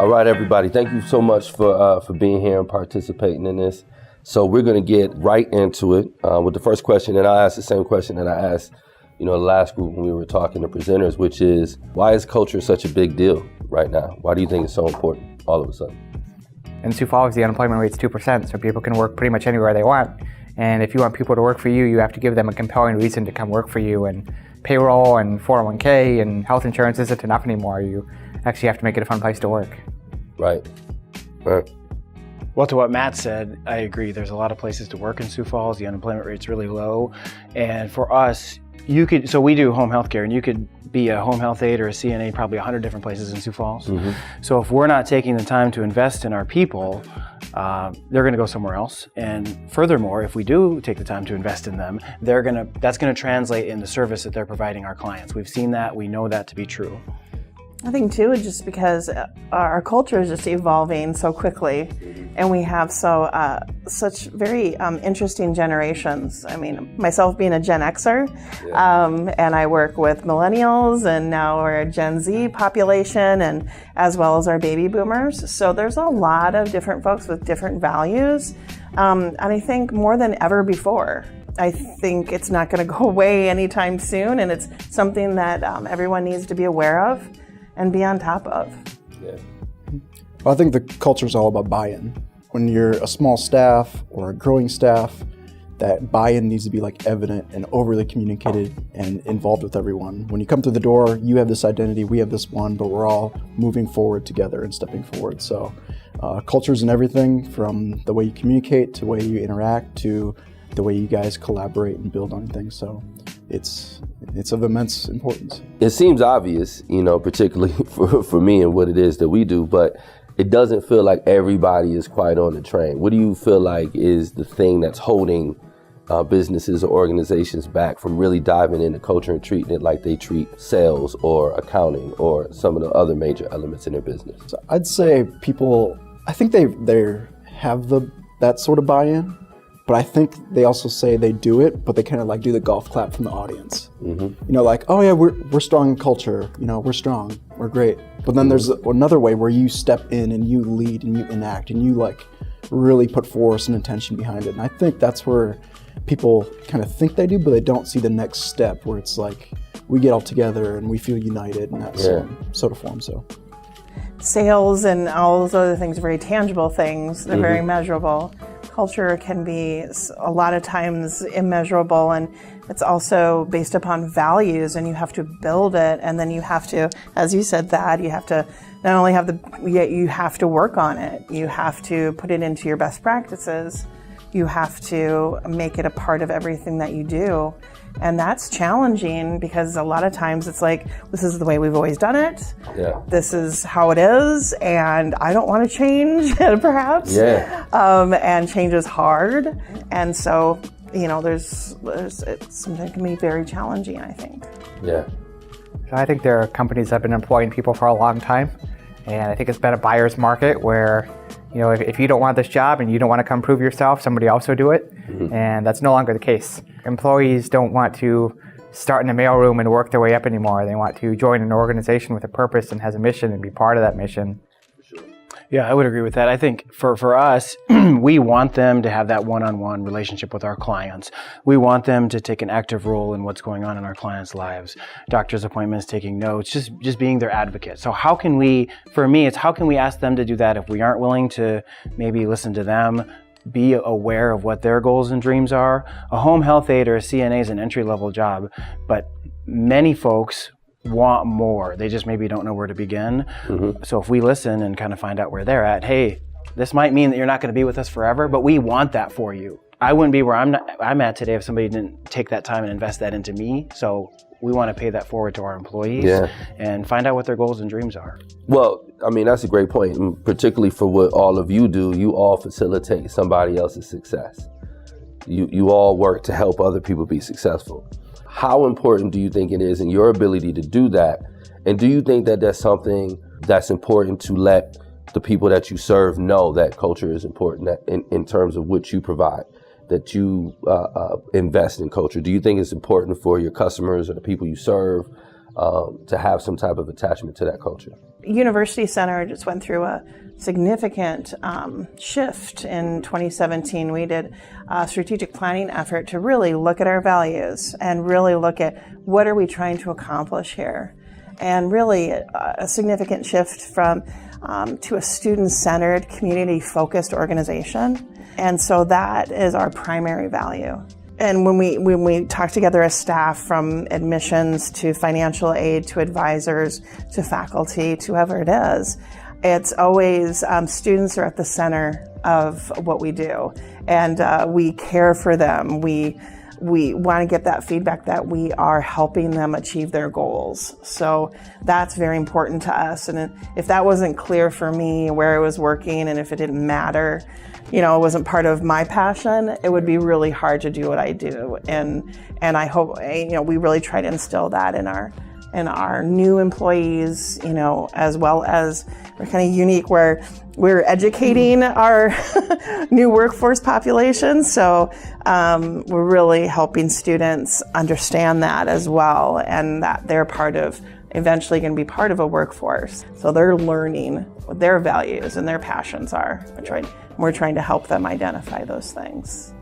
All right, everybody. Thank you so much for being here and participating in this. So we're going to get right into it with the first question, and I'll ask the same question that I asked, the last group when we were talking to presenters, which is, why is culture such a big deal right now? Why do you think it's so important all of a sudden? In Sioux Falls, the unemployment rate's 2%, so people can work pretty much anywhere they want. And if you want people to work for you, you have to give them a compelling reason to come work for you. And payroll and 401k and health insurance isn't enough anymore. You actually have to make it a fun place to work. Right. Well, to what Matt said, I agree. There's a lot of places to work in Sioux Falls. The unemployment rate's really low. And for us, so we do home health care, and you could be a home health aide or a CNA probably 100 different places in Sioux Falls. Mm-hmm. So if we're not taking the time to invest in our people, they're going to go somewhere else. And furthermore, if we do take the time to invest in them, that's going to translate in the service that they're providing our clients. We've seen that. We know that to be true. I think too, just because our culture is just evolving so quickly, and we have such very interesting generations. I mean, myself being a Gen Xer, and I work with millennials, and now we're a Gen Z population, and as well as our baby boomers. So there's a lot of different folks with different values, and I think more than ever before. I think it's not going to go away anytime soon, and it's something that everyone needs to be aware of and be on top of. Yeah. Well, I think the culture is all about buy-in. When you're a small staff or a growing staff, that buy-in needs to be evident and overly communicated and involved with everyone. When you come through the door, you have this identity, we have this one, but we're all moving forward together and stepping forward. So culture's in everything, from the way you communicate to the way you interact to the way you guys collaborate and build on things. So it's of immense importance. It seems obvious, particularly for me and what it is that we do, but it doesn't feel like everybody is quite on the train. What do you feel like is the thing that's holding businesses or organizations back from really diving into culture and treating it like they treat sales or accounting or some of the other major elements in their business? So I'd say people, I think they have that sort of buy-in. But I think they also say they do it, but they kind of do the golf clap from the audience. Mm-hmm. Oh yeah, we're strong in culture. We're strong, we're great. But then there's another way where you step in and you lead and you enact and you really put force and intention behind it. And I think that's where people kind of think they do, but they don't see the next step where it's we get all together and we feel united and that sort of form. So sales and all those other things are very tangible things. They're very measurable. Culture can be a lot of times immeasurable, and it's also based upon values, and you have to build it, and then you have to, as you said, you have to not only you have to work on it, you have to put it into your best practices, you have to make it a part of everything that you do. And that's challenging because a lot of times it's this is the way we've always done it. Yeah. This is how it is, and I don't want to change, perhaps. Yeah. And change is hard, and so it sometimes can be very challenging, I think. Yeah. I think there are companies that have been employing people for a long time, and I think it's been a buyer's market where if you don't want this job and you don't want to come prove yourself, somebody else will do it. Mm-hmm. And that's no longer the case. Employees don't want to start in the mailroom and work their way up anymore. They want to join an organization with a purpose and has a mission and be part of that mission. Yeah, I would agree with that. I think for us, we want them to have that one-on-one relationship with our clients. We want them to take an active role in what's going on in our clients' lives. Doctor's appointments, taking notes, just being their advocate. So how can we ask them to do that if we aren't willing to maybe listen to them, be aware of what their goals and dreams are? A home health aide or a CNA is an entry-level job, but many folks want more. They just maybe don't know where to begin. Mm-hmm. So if we listen and kind of find out where they're at, hey, this might mean that you're not going to be with us forever, but we want that for you. I wouldn't be where I'm at today if somebody didn't take that time and invest that into me. So we want to pay that forward to our employees and find out what their goals and dreams are. Well, I mean, that's a great point, and particularly for what all of you do. You all facilitate somebody else's success. You all work to help other people be successful. How important do you think it is in your ability to do that? And do you think that that's something that's important to let the people that you serve know that culture is important, that in terms of what you provide, that you invest in culture? Do you think it's important for your customers or the people you serve to have some type of attachment to that culture? University Center just went through a significant shift in 2017. We did a strategic planning effort to really look at our values and really look at what are we trying to accomplish here. And really a significant shift from to a student-centered, community-focused organization. And so that is our primary value. And when we talk together as staff, from admissions to financial aid to advisors to faculty to whoever it is, it's always students are at the center of what we do, and we care for them. We want to get that feedback that we are helping them achieve their goals. So that's very important to us. And if that wasn't clear for me where I was working, and if it didn't matter, it wasn't part of my passion, it would be really hard to do what I do. And I hope, we really try to instill that in our new employees, as well as we're kind of unique where we're educating our new workforce population. So we're really helping students understand that as well, and that they're eventually going to be part of a workforce. So they're learning what their values and their passions are. We're trying to help them identify those things.